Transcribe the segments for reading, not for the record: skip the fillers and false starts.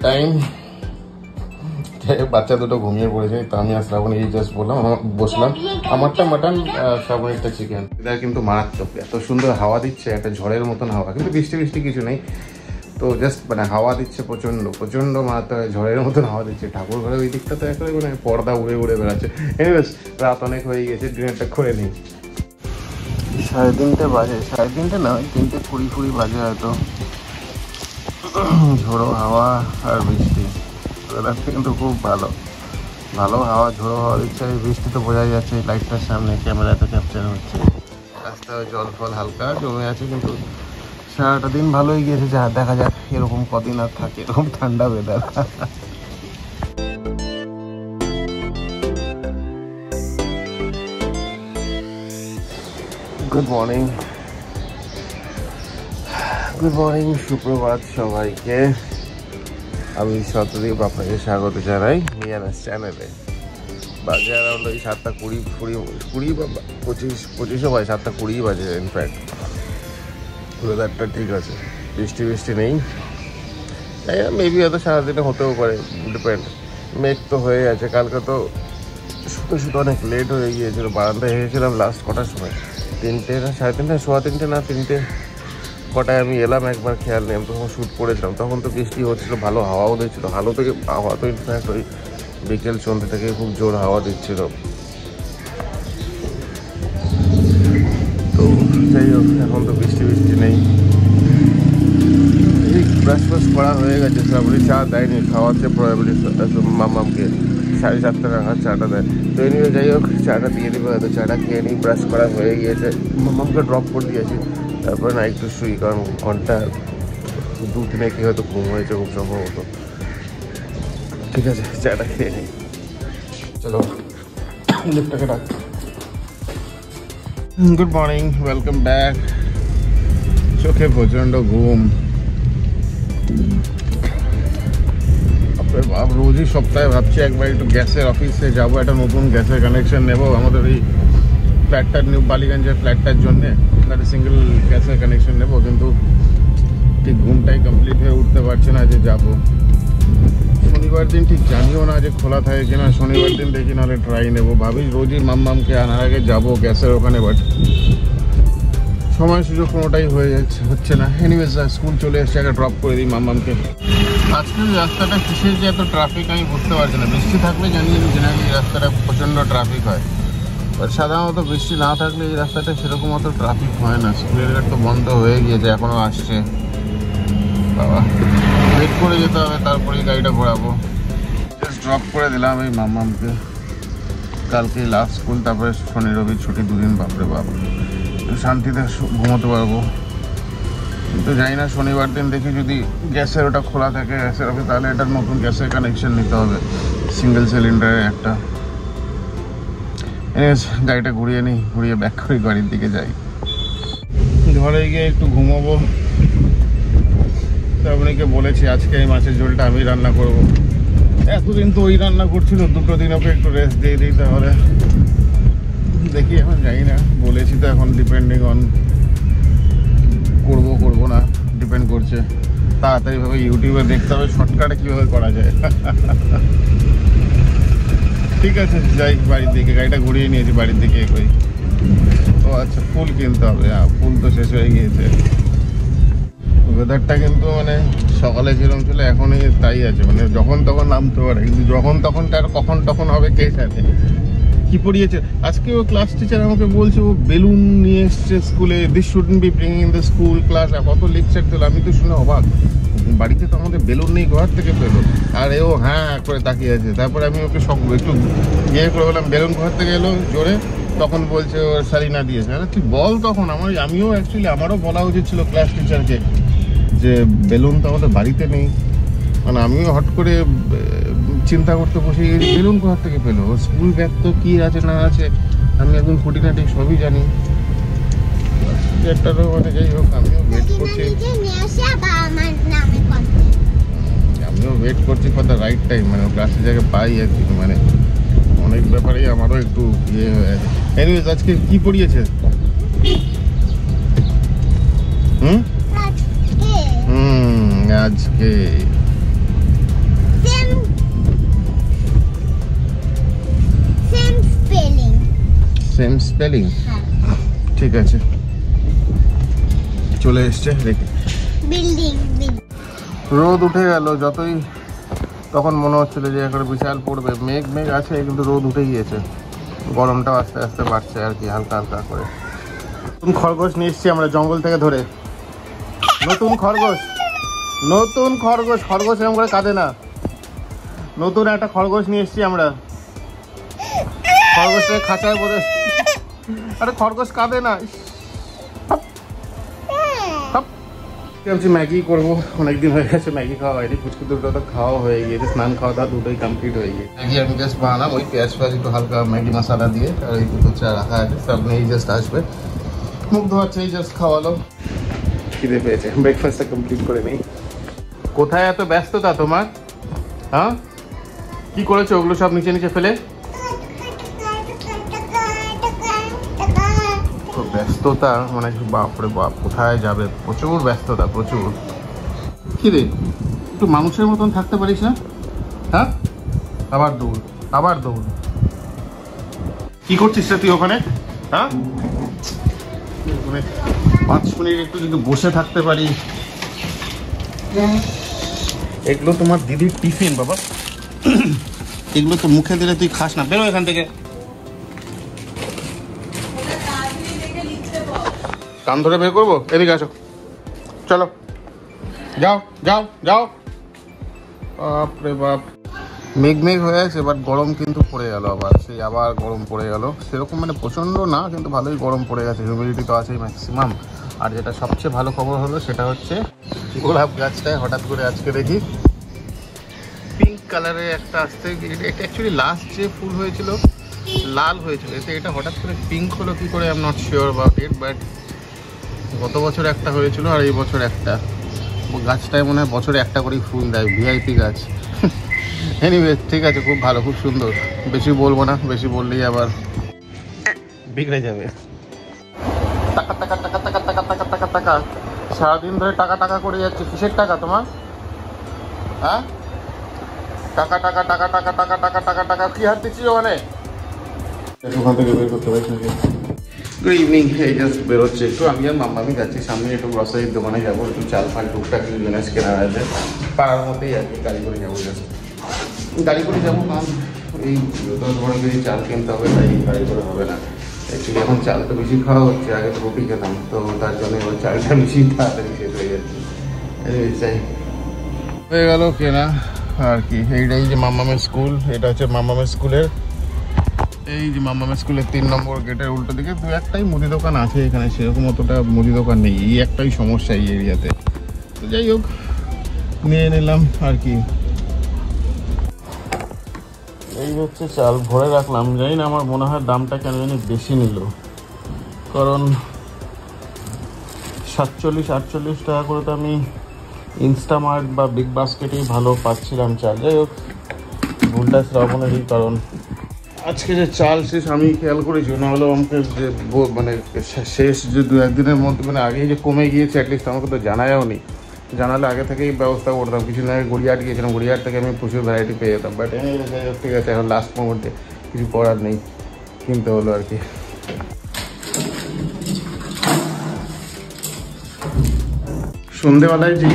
Time বাচ্চা দুটো ঘুমিয়ে পড়েছে, তো আমি আর শ্রাবণ এই জাস্ট বসলাম। আমারটা মাটন, শ্রাবণেরটা চিকেন। এটা কিন্তু মারাত্মক, এত সুন্দর হাওয়া দিচ্ছে, একটা ঝড়ের মতন হাওয়া, কিন্তু বৃষ্টি বৃষ্টি কিছু নেই, তো জাস্ট মানে হাওয়া দিচ্ছে প্রচণ্ড প্রচণ্ড মাত্রায়, ঝড়ের মতন হাওয়া দিচ্ছে। ঠাকুর ঘরের ওই দিকটা তো একেবারে মানে পর্দা উড়ে উড়ে বেড়াচ্ছে। এনিওয়েজ রাত অনেক হয়ে গেছে, ডিনারটা করে নিই। 3:30 বাজে, 3:30 না, 3:20 বাজে হয়তো। ঝোড়ো হাওয়া আর বৃষ্টি, ওয়েদারটা কিন্তু খুব ভালো ভালো হাওয়া, ঝোড়ো হাওয়া দিচ্ছে। বৃষ্টি তো বোঝাই যাচ্ছে, লাইটটার সামনে ক্যামেরাতে ক্যাপচার হচ্ছে। রাস্তায় জল ফল হালকা জমে আছে, কিন্তু সারাটা দিন ভালোই গিয়েছে। যা দেখা যাক এরকম কদিন আর থাকে এরকম ঠান্ডা weather. Good morning, good morning, সুপ্রভাত সবাইকে। আমি শতদীপ আপনাকে স্বাগত জানাই মিয়ানাস চ্যানেলে। বাজে অ্যারাউন্ড ওই 7:20 বা 25 বাজে, 7:20 বাজে। ইনফ্যাক্ট ওয়েদারটা ঠিক আছে, বৃষ্টি বৃষ্টি নেই, তাই না? মেবি হয়তো সারাদিনে হতেও পারে, ডিপেন্ড। মেঘ তো হয়ে আছে, কালকে তো শুতে শুতে অনেক লেট হয়ে গিয়েছিল। বারান্দায় এসেছিলাম লাস্ট কটার সময়, 3টে না 3:30, 3:15 না 3টে কটায় আমি এলাম, একবার খেয়াল নেই। আমি তখন শ্যুট করেছিলাম, তখন তো বৃষ্টি হচ্ছিলো, ভালো হাওয়াও দিচ্ছিলো। হাওয়া তো ইনফ্যাক্ট ওই বিকেল সন্ধ্যে থেকে খুব জোর হাওয়া দিচ্ছিল। তো যাই হোক, এখন তো বৃষ্টি বৃষ্টি নেই। এই ব্রাশ ফ্রাশ করা হয়ে গেছে, শ্রাবণী চা দেয়নি, খাওয়াচ্ছে প্রবাবলি মামামকে, 7:30 নাগাদ চাটা দেয়। তো এই নিয়ে যাই হোক, চাটা দিয়ে দেবে হয়তো, চাটা খেয়ে নিই। ব্রাশ করা হয়ে গিয়েছে, মামামকে ড্রপ করে দিয়েছি, তারপরে না একটু শুই, কারণ ঘন্টা 2-3 কি হয়তো ঘুম হয়েছে খুব সম্ভবত। ঠিক আছে, চাটা খেয়ে নিই, চলো লিফটটাকে ডাক। Good morning, welcome back. চোখে প্রচণ্ড ঘুম। বাপ, রোজই সপ্তাহে ভাবছি একবার একটু গ্যাসের অফিসে যাবো, একটা নতুন গ্যাসের কানেকশন নেবো আমাদের এই ফ্ল্যাটটার, নিউ বালিগঞ্জের ফ্ল্যাটটার জন্যে। একটা সিঙ্গেল গ্যাসের কানেকশন নেবো, কিন্তু ঠিক ঘুমটাই কমপ্লিট হয়ে উঠতে পারছে না যে যাবো। শনিবার দিন ঠিক জানিও না যে খোলা থাকে কিনা, শনিবার দিন দেখি নাহলে ট্রাই নেবো। ভাবি রোজই মামকে আনার আগে যাবো গ্যাসের ওখানে, বাট সময় সুযোগ কোনোটাই হচ্ছে না। এনিওয়েজ স্কুল চলে এসছে, একটা ড্রপ করে দিই মামকে। আজকের রাস্তাটা কিসের যে এত ট্রাফিক আমি বুঝতে পারছি না। বৃষ্টি থাকলে জানি জেনারেলি এই রাস্তাটা প্রচণ্ড ট্রাফিক হয়, বাট সাধারণত বৃষ্টি না থাকলে এই রাস্তাটা সেরকম অত ট্রাফিক হয় না। স্কুলের গেট তো বন্ধ হয়ে গিয়েছে, এখনও আসছে। বাবা, ওয়েট করে যেতে হবে, তারপরেই গাড়িটা ঘোরাবো। জাস্ট ড্রপ করে দিলাম এই মামকে, কালকে লাস্ট স্কুল, তারপরে শনি রবি ছুটি, 2 দিন। বাপরে বাপ, শান্তিতে ঘুমোতে পারবো। কিন্তু জানি না, শনিবার দিন দেখি যদি গ্যাসের ওটা খোলা থাকে গ্যাসের অফিস, তাহলে এটার নতুন গ্যাসের কানেকশন নিতে হবে, সিঙ্গেল সিলিন্ডারের একটা। এনিওয়েজ গাড়িটা ঘুরিয়ে নিই, ঘুরিয়ে ব্যাক করে গাড়ির দিকে যাই। ঘরে গিয়ে একটু ঘুমোবো। শ্রাবণীকে বলেছি আজকে এই মাছের ঝোলটা আমি রান্না করব। এতদিন তো ওই রান্না করছিল, 2 দিন ওকে একটু রেস্ট দিয়ে দিই। তাহলে দেখি, এখন জানি না, বলেছি তো, এখন ডিপেন্ডিং অন করবো না, ডিপেন্ড করছে। তাড়াতাড়িভাবে ইউটিউবে দেখতে হবে শর্টকাটে কীভাবে করা যায়। ঠিক আছে, যাই বাড়ির দিকে, গাড়িটা ঘুরিয়ে নিয়েছি, বাড়ির দিকে করি। ও আচ্ছা, ফুল কিনতে হবে, ফুল তো শেষ হয়ে গিয়েছে। ওয়েদারটা কিন্তু মানে সকালে যেরকম ছিল এখনই তাই আছে, মানে যখন তখন নামতে পারে, কিন্তু যখন তখন তার কখন তখন হবে কে জানে। কি পড়িয়েছে আজকে ও ক্লাস টিচার আমাকে বলছে, ও বেলুন নিয়ে এসছে স্কুলে, this shouldn't be bringing in the school class. কত লেকচার দিল, আমি তো শুনে অবাক। বাড়িতে তো আমাদের বেলুন নেই, ঘর থেকে পেলো, আর এও হ্যাঁ করে তাকিয়ে আছে। তারপরে আমি ওকে একটু ইয়ে করে বললাম, বেলুন ঘর থেকে এলো জোরে, তখন বলছে ওর সারিনা দিয়েছে। আরে তুই বল তখন। আমিও অ্যাকচুয়ালি আমারও বলা উচিত ছিল ক্লাস টিচারকে যে বেলুন তো আমাদের বাড়িতে নেই। মানে আমিও হট করে চিন্তা করতে বসে গেছি, বেলুন কোথা থেকে পেলো। স্কুল ব্যাগ তো কী আছে না আছে আমি একদম খুঁটিনাটি সবই জানি। একটারও মানে যাই হোক, আমিও ওয়েট করছি ফর দ্য রাইট টাইম, মানে ক্লাসে জায়গায় পাই আর কি। মানে অনেক ব্যাপারেই আমারও একটু ইয়ে হয়ে আছে। এনিওয়েজ আজকে কি পড়িয়েছে? আজকে সেম স্পেলিং, ঠিক আছে চলে এসছে দেখি। বিল্ডিং রোদ উঠে গেল, যতই তখন মনে হচ্ছিল যে এখন বিশাল পড়বে, মেঘ মেঘ আছে কিন্তু রোদ উঠে গিয়েছে, গরমটাও আস্তে আস্তে বাড়ছে আর কি, হালকা হালকা করে। নতুন খরগোশ নিয়ে এসছি আমরা জঙ্গল থেকে ধরে, নতুন খরগোশ, নতুন খরগোশ, খরগোশ এরকম করে কাঁদে না, নতুন একটা খরগোশ নিয়ে এসছি আমরা, খরগোশের খাঁচায় পড়ে, আরে খরগোশ কাঁদে না। ভাবছি ম্যাগি করবো, অনেকদিন হয়ে গেছে ম্যাগি খাওয়া হয়নি, পুচকু দুটো তো খাওয়া হয়ে গিয়েছে, স্নান খাওয়া দাওয়া দুটোই কমপ্লিট হয়ে গিয়েছে। ম্যাগি আমি জাস্ট বানালাম ওই পেঁয়াজ ফেয়াজ একটু হালকা ম্যাগি মশলা দিয়ে, আর ওই দুটো চা রাখা আছে, সামনে এই জাস্ট আসবে, মুখ ধোয়াচ্ছে, এই জাস্ট খাওয়ালো, খিদে পেয়েছে, ব্রেকফাস্টটা কমপ্লিট করে নেই। কোথায় এত ব্যস্ততা তোমার? হ্যাঁ কি করেছো ওগুলো সব নিচে নিচে ফেলে? ব্যস্ততা মানে বাপরে বাপ, কোথায় যাবে, প্রচুর ব্যস্ততা প্রচুর। কি রে একটু মানুষের মতন থাকতে পারিস না? হ্যাঁ আবার দৌড়, আবার দৌড়, কি করছিস রে তুই ওখানে? হ্যাঁ মানে 5 মিনিট একটু যদি বসে থাকতে পারি। এগুলো তোমার দিদির টিফিন বাবা, এগুলো তো মুখে দিলে তুই খাস না, বেরো এখান থেকে। কান ধরে বের করবো? এদিকে আসো, চলো যাও যাও যাও। বাপরে বাপ, মেঘ মেঘ হয়ে আছে, বাট গরম কিন্তু পড়ে গেল আবার, সেই আবার গরম পড়ে গেল, সেরকম মানে প্রচণ্ড না কিন্তু ভালোই গরম পড়ে গেছে, হিউমিডিটি তো আছেই ম্যাক্সিমাম। আর যেটা সবচেয়ে ভালো খবর হলো সেটা হচ্ছে গোলাপ গাছটায় হঠাৎ করে আজকে দেখি পিঙ্ক কালারের একটা আসতে, এটা অ্যাকচুয়ালি লাস্ট যে ফুল হয়েছিল লাল হয়েছিল, এতে এটা হঠাৎ করে পিঙ্ক হলো কি করে, I am not sure about it, but গত বছর একটা হয়েছিল আর এই বছর একটা, গাছটায় মনে হয় বছরে একটা করেই ফুল দেয়, ভিআইপি গাছ। এনিওয়ে ঠিক আছে, খুব ভালো, খুব সুন্দর, বেশি বলবো না, বেশি বললেই আবার বিগড়ে যাবে। টাকা টাকা টাকা টাকা টাকা টাকা টাকা টাকা, সারাদিন ধরে টাকা টাকা করে যাচ্ছে, কিসের টাকা তোমার? হ্যাঁ টাকা টাকা টাকা টাকা টাকা টাকা টাকা টাকা, কি হাত দিচ্ছিস ওখানে? ওখান থেকে বের করতে পারছি নাকি? গুড ইভিনিং, এই জাস্ট বেরোচ্ছে একটু, আমি আর মাম্মামি যাচ্ছি সামনে একটু গ্রসারির দোকানে যাবো, একটু চাল ফাল টুকটাক কিছু জিনিস কেনা আছে পাড়ার মধ্যেই আর কি, গাড়ি করে যাবো, জাস্ট গাড়ি করে যাবো, কারণ এই 10-12 কেজি চাল কিনতে হবে, তাই গাড়ি করে হবে না। অ্যাকচুয়ালি এখন চাল তো বেশি খাওয়া হচ্ছে, আগে তো রুটি খেতাম, তো তার জন্য এবার চালটা বেশি তাড়াতাড়ি শেষ হয়ে যাচ্ছে, চাই হয়ে গেল কেনা আর কি। এইটাই যে মাম্মামের স্কুল, এটা হচ্ছে মাম্মামের স্কুলের, এই যে মাম্মামের স্কুলের 3 নম্বর গেটের উল্টো দিকে দু একটাই মুদি দোকান আছে, এখানে সেরকম অতটা মুদি দোকান নেই, এই একটাই সমস্যা এই এরিয়াতে, তো যাই হোক নিয়ে নিলাম আর কি। এই হচ্ছে চাল ভরে রাখলাম, জানি না আমার মনে হয় দামটা কেন জানি বেশি নিল, কারণ 47-48 টাকা করে তো আমি ইনস্টামার্ট বা বিগ বাস্কেটেই ভালো পাচ্ছিলাম চাল। যাই হোক ভুলটা শ্রাবণেরই, কারণ আজকে যে চাল শেষ আমি খেয়াল করেছি, নাহলে আমাকে যে মানে শেষ যে 2-1 দিনের মধ্যে মানে আগেই যে কমে গিয়েছে, অ্যাটলিস্ট আমাকে তো জানায়ও নি, জানালে আগে থেকেই ব্যবস্থা করতাম। কিছুদিন আগে গড়িয়াহাট গিয়েছিলাম, গড়িয়াহাট থেকে আমি প্রচুর ভ্যারাইটি পেয়ে যেতাম, বাট ঠিক আছে এখন লাস্ট মোমেন্টে কিছু করার নেই, কিনতে হলো আর কি। সন্ধেবেলায় যে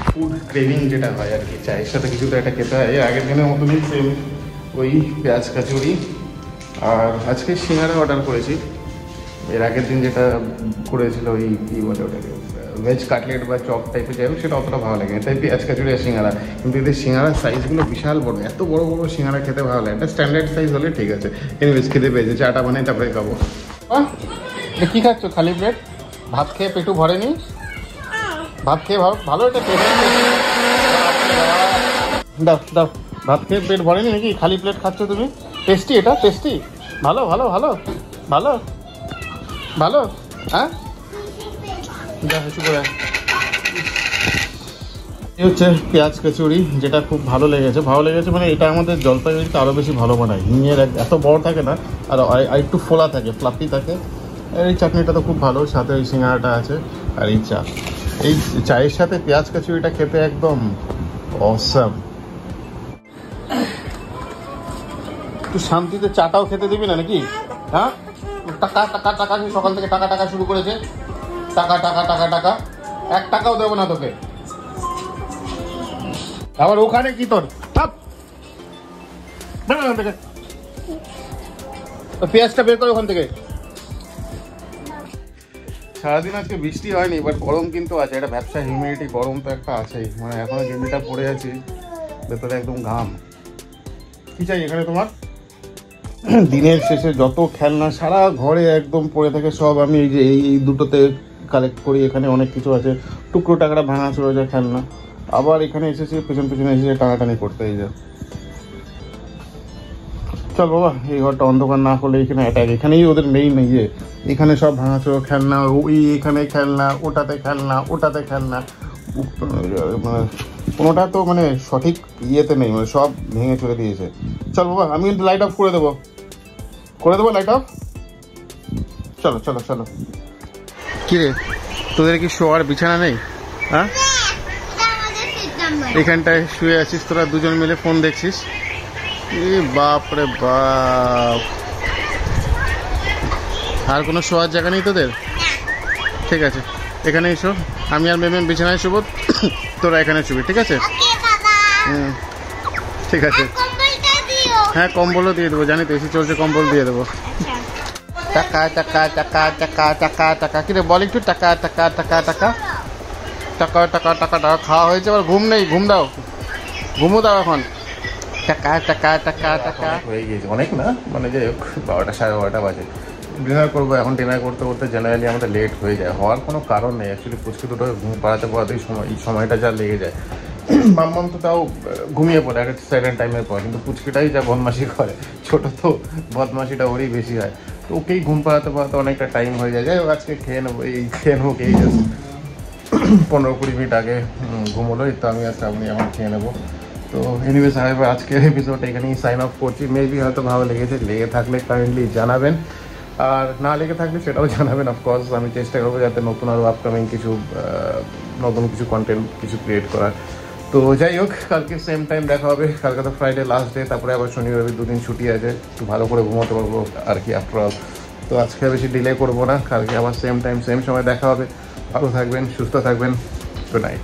ফুড ক্রেভিং যেটা হয় আর কি, চায়ের সাথে কিছু তো একটা খেতে হয়, আগের দিনের মতনই সেম ওই পেঁয়াজ কাচুরি, আর আজকে সিঙ্গারা অর্ডার করেছি। এর আগের দিন যেটা করেছিল ওই কী বলে ওটাকে, ভেজ কাটলেট বা চপ টাইপের, যাই হোক সেটা অতটা ভালো লাগে, তাই পেঁয়াজ কাচুরি আর সিঙ্গারা। কিন্তু এদের সিঙ্গারার সাইজগুলো বিশাল বড়, এত বড় বড় সিঙ্গারা খেতে ভালো লাগে, একটা স্ট্যান্ডার্ড সাইজ হলে ঠিক আছে। এনিওয়েজ খেতে পেয়েছে, চাটা বানাই তারপরে খাবো। কী খাচ্ছ? খালি প্লেট? ভাত খেয়ে পেটু ভরেনি? ভাত খেয়ে ভালো, এটা দাও দাও, ভাত খেয়ে পেট ভরেনি নাকি? খালি প্লেট খাচ্ছ তুমি? টেস্টি, এটা টেস্টি, ভালো ভালো ভালো ভালো ভালো, হ্যাঁ এই হচ্ছে পেঁয়াজ কচুরি, যেটা খুব ভালো লেগেছে মানে এটা আমাদের জলপাইগুড়িতে আরও বেশি ভালো বানায়, হিঙের এত বড় থাকে না, আর একটু ফোলা থাকে, ফ্লাফি থাকে। এই চাটনিটা তো খুব ভালো, সাথে ওই সিঙ্গারাটা আছে, আর এই চা, এই চায়ের সাথে পেঁয়াজ কচুরিটা খেতে একদম অসাম। একটু শান্তিতে চাটাও খেতে দিবি না নাকি? হ্যাঁ, টাকা টাকা টাকা, সকাল থেকে টাকা টাকা শুরু করেছে, টাকা টাকা টাকা টাকা, 1 টাকাও দেবো না তোকে। আবার ওখানে কি তোর থেকে পেঁয়াজটা বের করে ওখান থেকে। সারাদিন আজকে বৃষ্টি হয়নি, এবার গরম কিন্তু আছে, এটা ব্যবসা হিউমিডিটি গরম তো একটা আছেই, মানে এখনো গেঞ্জিটা পরে আছি, ভেতরে একদম ঘাম। কি চাই এখানে তোমার? দিনের শেষে যত খেলনা সারা ঘরে একদম পড়ে থাকে সব আমি এই যে এই দুটোতে কালেক্ট করি। এখানে অনেক কিছু আছে, টুকরো টাকরা ভাঙা চলে যায় খেলনা। আবার এখানে এসেছি পেছন পেছনে এসে টানাটানি করতে। এই যে চল বাবা, এই ঘরটা অন্ধকার না করলে এখানে অ্যাটাক। এখানেই ওদের মেইন ইয়ে, এখানে সব ভাঙাচোরা খেলনা, ওই এখানে খেলনা, ওটাতে খেলনা, ওটাতে খেলনা, মানে কোনোটা তো মানে সঠিক ইয়েতে নেই, মানে সব ভেঙে চলে দিয়েছে। চল বাবা, আমি কিন্তু লাইট অফ করে দেবো লাইট অফ। চলো চলো চলো। কিরে, তোদের কি শোয়ার বিছানা নেই? হ্যাঁ, এখানটায় শুয়ে আছিস তোরা দুজন মিলে, ফোন দেখছিস। বাপ রে বাপ, আর কোনো শোয়ার জায়গা নেই তোদের? ঠিক আছে, এখানে এসো, আমি আর মেম বিছানায় শুবো, তোরা এখানে শুবি, ঠিক আছে? ঠিক আছে, হ্যাঁ কম্বলও দিয়ে দেবো, জানি তো এসে চলছে, কম্বল দিয়ে দেবো। টাকা টাকা টাকা টাকা টাকা টাকা, কিরে বল একটু, টাকা টাকা টাকা টাকা টাকা টাকা টাকা টাকা। খাওয়া হয়েছে, আবার ঘুম নেই, ঘুম দাও, ঘুমো দাও এখন। টাকা টাকা টাকা টাকা হয়ে গিয়েছে, অনেক না, মানে যে 12টা 12:30 বাজে। ডিনার করবো এখন, ডিনার করতে করতে জেনারেলি আমাদের লেট হয়ে যায়, হওয়ার কোনো কারণ নেই অ্যাকচুয়ালি। পুচকে দুটো ঘুম পাড়াতেই এই সময়টা যা লেগে যায়। মাম্মাম তো তাও ঘুমিয়ে পড়ে একটা সাইডেন টাইমের পর, কিন্তু পুচকিটাই যা বদমাশি করে, ছোট তো বদমাশিটা ওরই বেশি হয়, তো ওকেই ঘুম পাড়াতে অনেকটা টাইম হয়ে যায়। যাই হোক, আজকে খেয়ে নেবো, এই জাস্ট 15-20 মিনিট আগে ঘুমোলোই তো, আমি এখন খেয়ে নেবো। তো এনিওয়েজ আজকের এপিসোডটা এখানেই সাইন অফ করছি। মেবি হয়তো ভালো লেগেছে, লেগে থাকলে কাইন্ডলি জানাবেন, আর না লেগে থাকলে সেটাও জানাবেন। অফকোর্স আমি চেষ্টা করবো যাতে নতুন আরও আপকামিং নতুন কিছু কন্টেন্ট কিছু ক্রিয়েট করার। তো যাই হোক, কালকে সেম টাইম দেখা হবে। কালকে তো ফ্রাইডে লাস্ট ডে, তারপরে আবার শনিবার 2 দিন ছুটি আছে, একটু ভালো করে ঘুমোতে পারবো আর কি আফটার অল। তো আজকে বেশি ডিলে করবো না, কালকে আবার সেম টাইম সেম সময় দেখা হবে। ভালো থাকবেন, সুস্থ থাকবেন, গুড নাইট।